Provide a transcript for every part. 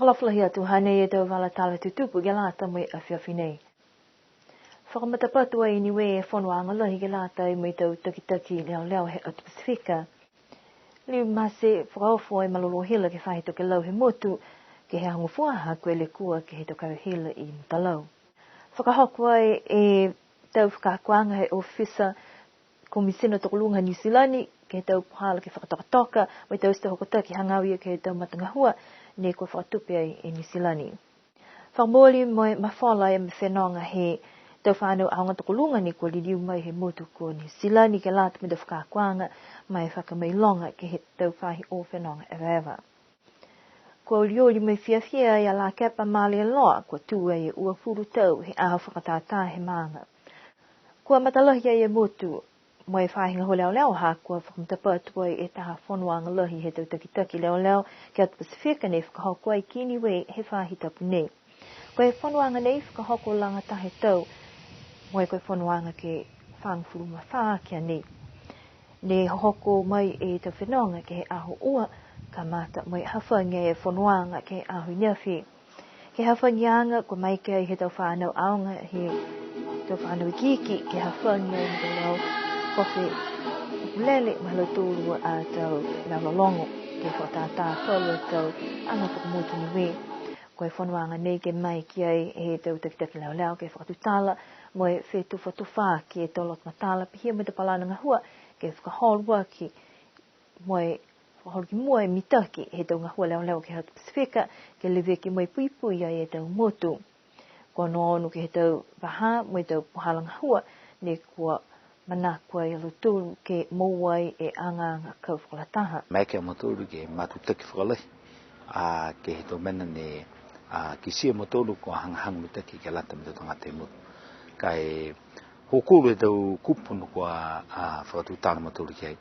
Whakalawhalahi atu hane e tau wala tala tutupu ge lata mai a whiawhinei. Whakamatapatu ai niwe e whanua lahi ge lata i mai tau taki leo he atu Pasifika. Liu mase whakaofo ai malolo hila ke whahito ke lau he motu ke he hangufuaha koe le kua ke he tokau hila i mtalau. Whakahoku ai e tau whakakuanga he ofisa komisina tokolunga New Zealand ke he tau puhala ke whakatoka mai tau sta hokotaki hangawia ke he tau matangahua ne ko whakatupe ai e New Zealand. Whamoli mai mawhala e mwhenonga he tau whanau aonga tokolunga ni ko liliu mai he motu ko New Zealand ke lata me tau whakakuanga mai whakamailonga ke he tau whahi o whenonga ewa. Ko lioli mai whiawhia ia la kepa male loa ko tua e ua furu tau he aho whakatata he maanga. Kua matalohi ai e motu mai whahinga ho leo ha kua whakamtapatu ai e taha whanuanga lohi he tau taki leo ke atu Pasifika ne whakahoko ai kini we he whahitapu nei. Ko he whanuanga nei whakahoko langa tahe tau mai koe whanuanga ke whangfuru ma whaakia nei. Ne hoko mai e tau whenonga ke he aho ua ka mata mai hawhanga e whanuanga ke he aho niawhi. He hawhangianga ko mai ke he tau whanau aonga he tau whanau kiki ke hawhanga e mtalau kofi lele mahalo tūrua a tau lalolongo ke whatata whalu tau anga whakamotu niwe. Koe whanuanga nei ke mai ki ai he tau taki leo ke whakatutala moe whetuwha ki e tolot matala pihia me te palananga hua ke whakaholua ki moe whakaholu ki mua e mitaki he tau ngahua leo ke hatu Pasifika ke lewe ki moe puipui ai e tau motu. Ko noonu ke he tau waha moe tau puhalanga hua ne kua manakua i aluturu ke mouai e anga kau whakalataha. Mai ke amaturu ke matutaki whakalahi ke he tau mena ne ki sia maturu ko hangahang mitaki ke lata me tau ngate mutu. Kai hokuru e tau kupunu ko whakatutana maturu ki ai.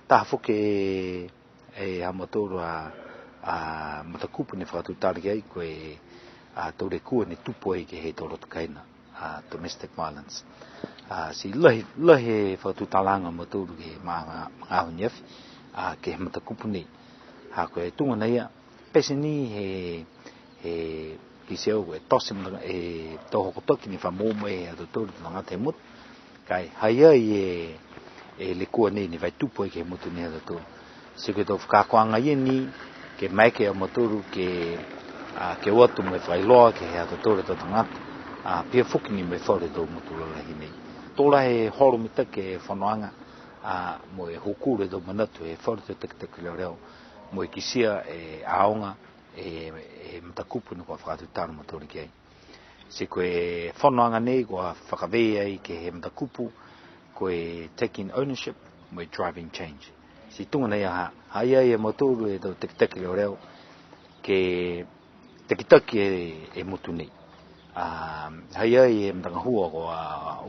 Taha whuke e amaturu matakupuni whakatutana ki ai ko e tau re kua ne tupu ai ke he tau roto kaina. Domestic violence. Si lahi whatutalanga maturu ke maahu niafi ke he matakupuni ko e tunga nei pese ni he kisi au e tosi e tau hokotoki ni whamomo e atoturu tanga ngate mutu kai haia e le kua nei ni vai tupu ke he mutu ni atoturu si koe tau whakakoanga ia ni ke maike a maturu ke watu me whailoa ke he atoturu tau tangata pia whuki ni me whaure tau mutu lalahi nei. Tōra he horo mita ke whanoanga mo e hokure tau manatu e whaure tau taki leo mo e kisia e aonga e matakupu ni kua whakatutana matori ki ai. Se koe whanoanga nei kua whakawei ai ke he matakupu koe taking ownership mo e driving change. Si tunga nei hai ai e matoru e tau taki leo ke taki e mutu nei. Hai ai e mtangahua ko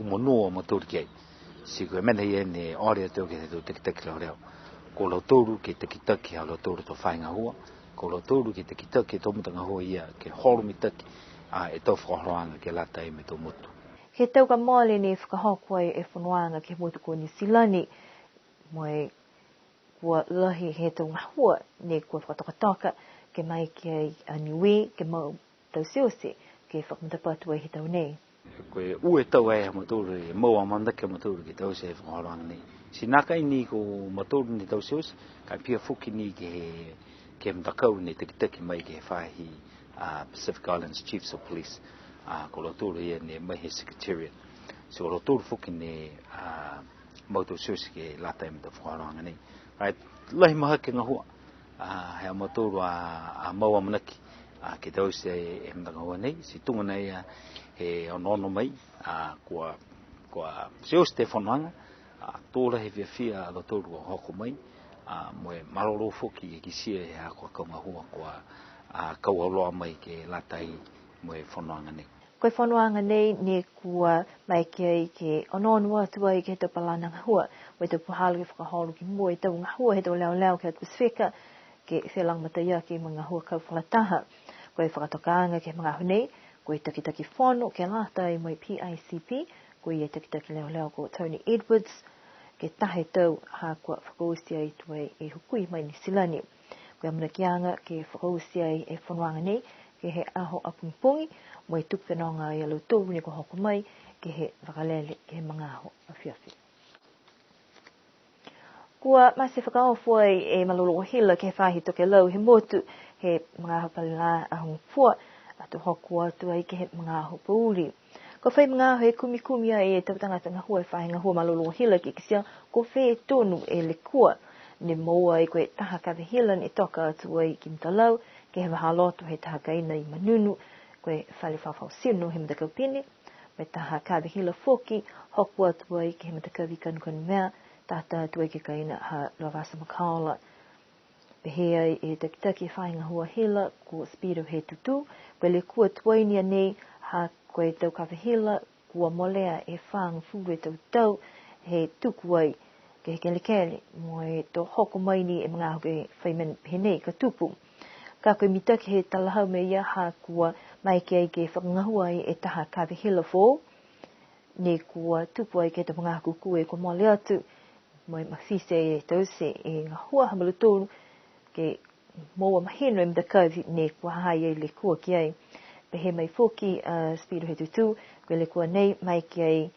umonua matori ki ai. Si koe mena i ne ore tau ke tau taki leo. Ko lautoru ke taki a lautoru to whainga hua. Ko lautoru ke taki tau mtangahua ia ke horo mitaki e tau whakahoanga ke lata e me tau mutu. He tau ka mole ni whakahoku ai e whanuanga ke motu ko New Zealand moe kua lahi he tau ngahua ne kua whakatoka ke mai ki ai a niwe ke mau tau siose ke whakamutapatu ai he tau nei. Koe ue tau ai ha maturu e mau amandake maturu ke tau se e whakahoanga nei. Si naka ini ko maturu ni tau siose kai pia whuki ni ke mtakau ni taki mai ke whahi Pacific Islands Chiefs of Police ko lautoru ia ne mai he Secretariat. So lautoru whuki ne mau tau siose ke lata e me tau whakahoanga nei. Right, lahi maha ke ngahua he amaturu mau amanaki ke tau se e mtakahua nei. Si tunga nei he ono mai kua siose te whanuanga tōra he whiawhia a lautoru o hoko mai moe maroro whuki e kisia e hako kaungahua kua kaualoa mai ke latai moe whanuanga nei. Koe whanuanga nei ne kua mai ki ai ke ono atu ai ke he tau palananga hua moe tau puhala ke whakaholo ki mua e tau ngahua he tau leo ke atu Pasifika ke whelang mataia ke mga hua kau whalataha. Koe whakatokaanga ke mga ahu nei koe taki whono ke lata i moe PICP koe e taki leo ko Tony Edwards ke tahe tau kua whakausia i tue e hukui mai ni silani. Koe amanakianga ke whakausia e whanuanga nei, ke he aho apumpungi, mo e tuku whenonga i alo tōru ni ko hoko mai, ke he whakalele, ke he mga aho a whiawhi. Kua mase whakaofua e malolo hila ke he whahi toke lau he motu, he mga aho palila ahung fua, atu hoku atu ai ke he mga aho pauri. Ko whai mga aho e kumi ai e tautangata ngahua e whahi ngahua malolo hila ki kisia, ko whee tonu e le kua, ni moa i koe taha kawe hila ni toka atu ai ki mtalau, ke he wahaloto he taha kaina i manunu, koe whale whawhau sino he mtakau pini, me taha kawe hila foki, hoku atu ai ke he mtakau i kanukanu mea, tata atu ai ke kaina ha lavasa makaola. Pehe ai e takitaki e whainga hua hila ko Speedo he tutu, koe le kua tuainia nei ha koe tau kawe hila, kua molea e whaanga fure tau he tuku ai ke he kele mo e to hoko maini e mga hoke whaimen pehe nei ka tupu. Ka koe mitaki he talahau me ia ha kua mai ke ai ke whakangahua ai e taha kawe hila fō, ne kua tupu ai ke te mga kuku e ko mole atu, mo e mawhise e tause e ngahua hamalu tōru, ke moa mahino e mdakawi ne kua hai e le kua ki ai. Pehe mai fōki Speedo he tutu, koe le kua nei mai ki ai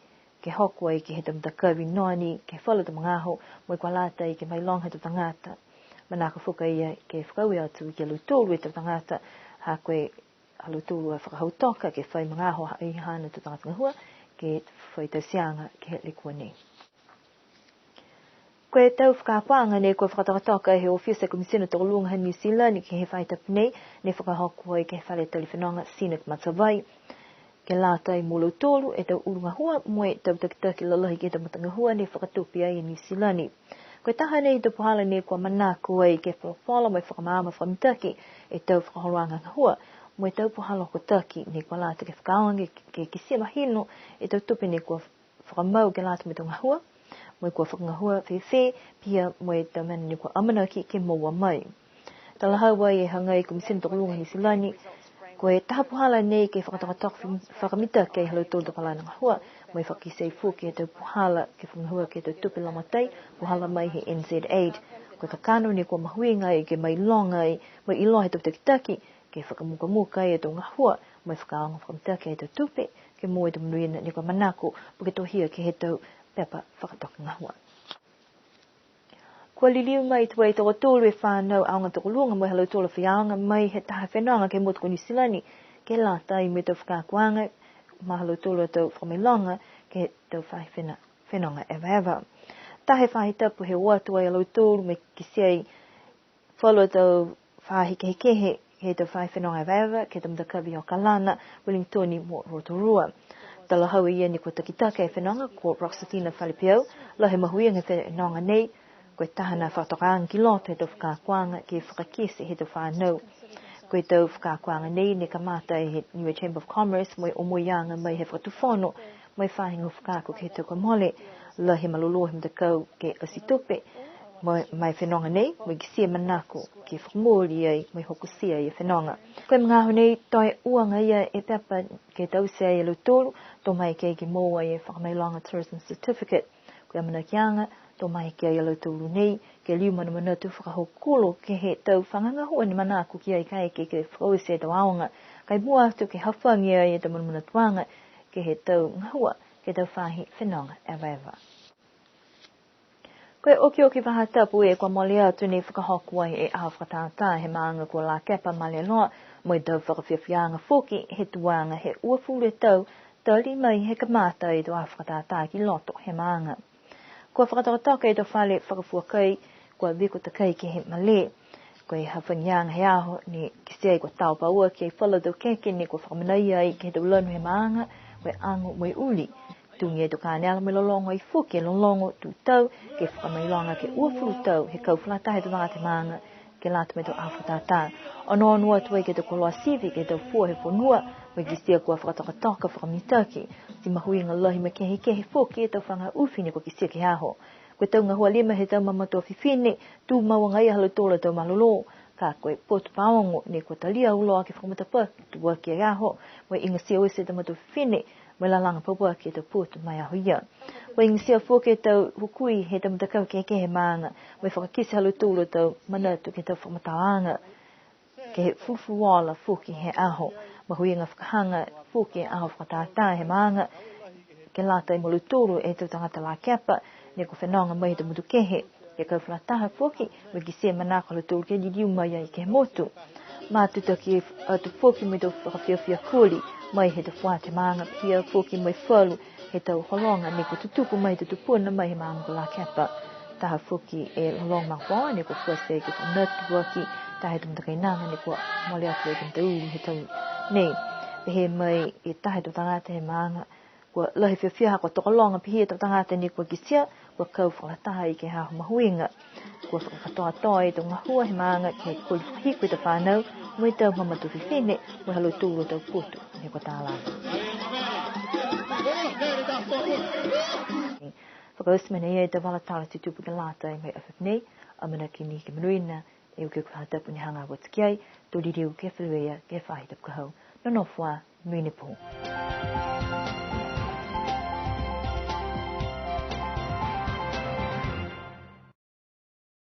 ke hoko ai ke he mdakawi noani, ke whala ta mga aho, mo e kua lata i ke mai longa ta tangata. Manaka whuka ia ke whakaui atu ki alu tōru e ta tangata, ha koe alu tōru a whakahautoka ke whai mga aho i hana ta tangata ngahua, ke whai tausianga ke he le kua nei. Koe tau whakapanga ne koe whakatakatoka he ofisa komisina tō luanga ha New Zealand ke he whaitapu nei, ne whakahoko ai ke he whale taliwhenonga Sinek Matawai. Ke lata i molo tōru e tau urunga hua, moe tau takitaki lalahi ke tau matanga hua ne whakatopi ai i New Zealand. Koe taha nei te pohala ne kua manako ai ke whakawhala mai whakamaama whamitaki e tau whakahoruanga hua, moe tau pohala ko taki ne kua lata ke whakaonga ke kisia mahino e tau tupi ne kua whakamau ke lata me tonga hua, moe kua whakangahua whewhe, pia moe tau mana ni kua amanaki ke moa mai. Talahau ai e hangai komisina tokalunga New Zealand, koe taha puhala nei ke whakatakatok whakamita ke halau tōru tapalana ngahua, moe whakisei fuki e tau puhala ke whangahua ke tau tupi lamatai, puhala mai he NZ8. Koe kakano ni kua mahuinga i ke mai longa i, moe iloa he tau takitaki, ke whakamukamuka i e tau ngahua, moe whakaonga whakamita ke he tau tupi, ke moe tau manuina ni kua manako, puke tohia ke he tau pepa whakatoka ngahua. Kua liliu mai tuai tō tōru e whānau aonga tō luanga mai halau tōla whiaonga mai he taha whenonga ke motu ko New Zealand ke lata i me tau whakakuanga ma halau tōla tau whamelonga ke tau whahi whenonga ewa. Tahe whahi tapu he watu ai halau tōru me kisiai whalo tau whahi kehe he tau whahi whenonga ewa ke tau mdakawi o Kalana, Wellingtoni mo Rotorua. Tala hau ia ni kua takitaka e whenonga ko Roxathina Whalipiau, la he mahuinga whenonga nei, koe tahana whakatokaanga ki loto he tau whakakuanga ke whakakese he tau whanau. Koe tau whakakuanga nei ne ka mata he Niue Chamber of Commerce moe omoianga mai he whakatufono, moe whahinga whakako ke he tau kamole, la he malolo he mtakau ke ositupe, mai whenonga nei, moe kisia manako ke whakamori ai, moe hokusia i whenonga. Koe mga aho nei, toi uanga ia e pepa ke tau se ai alu tōru, tō mai kei ke moa i e whakamailonga Tourism Certificate. Koe amanakianga, tō mai ki ai alau tōru nei, ke liu mana manatu whakahokolo ke he tau whangangahua ni manako ki ai kai ke whakausi e tau aonga, kai mua atu ke hawhangi ai e tau mana manatuanga ke he tau ngahua, ke tau whahi whenonga ewa. Koe oki whahatapu e kua mole atu ni whakahoku ai e aho whakatātā he maanga kua la kepa male loa, mo i tau whakawhiawhianga whoki he tuanga he uafure tau, tali mai he kamata e tau aho whakatātā ki loto he maanga. Kua whakatokatoka e tau whale whakafuakai, kua wiko takai ke he male, koe hawhangianga he aho ni kisiai kua tau paua ki ai whala tau keke ni kua whakamanai ai ke he tau lanu he maanga, koe ango moe uli. Tungi e toka neala me lolongo i fuke lolongo tu tau, ke whakamailonga ke uafuru tau, he kau whalata he tau ngate maanga, ke lata me tau awhatata. Ono anua tuai ke tau koloa sivi, ke tau fua he whanua, me kisia kua whakatokatoka whakamitaki, si mahuinga lahi me kehe fuke e tau whanga uwhine kua kisia ke aho. Koe tau ngahua lima he tau mamatua whiwhine, tū maua ngai halau tōla tau malolo, ka koe potu paongo ne kua talia uloa ke whakamata pa, tua ki aho, mo inga sia oise tau matua whiwhine, mai la lang po ke to put mai a hoia wing sia fo ke to hukui he tam ta ka ke he manga mai fo ki sa lu tu lu to mana tu ke to fo mataanga ke fufu wala fu ki he aho ma hui nga hanga fu ki aho fo ta he manga ke la tai mo lu tu e to tanga la kepa ne ko fenonga mai to mutu ke he ke ka fla ta fo ki me ki se mana ko lu tu ke di mai ke motu ma tu to ki tu fo ki me to fia kuli mai he te whate maanga pia fōki mai whalu he tau holonga ne ko tutupu mai te tupuna mai he maanga la kepa taha fōki e holonga mahua ne ko fuase ke whanatu waki tahe tumatakai nanga ne ko mole atu e kenta uri he tau nei he mai e tahe tu tangata he maanga ko lahi whiawhia hako tokolonga pi he tu tangata ne ko kisia ko kau whakataha i ke haho mahuinga ko whakatoa toa e tu ngahua he maanga ke koi whahiko i te whanau mai tau mamatu whiwhine mai halo tūro tau putu ne ko tālanga. Whakausmene ia i te wala tāra te tupu ke lātai mai awhipnei, amana ki ni ke manuina, e uke kuhatapu ni hanga watikiai, tō ririu ke whaluia ke whahitap kahau. Nono whā, mune pō.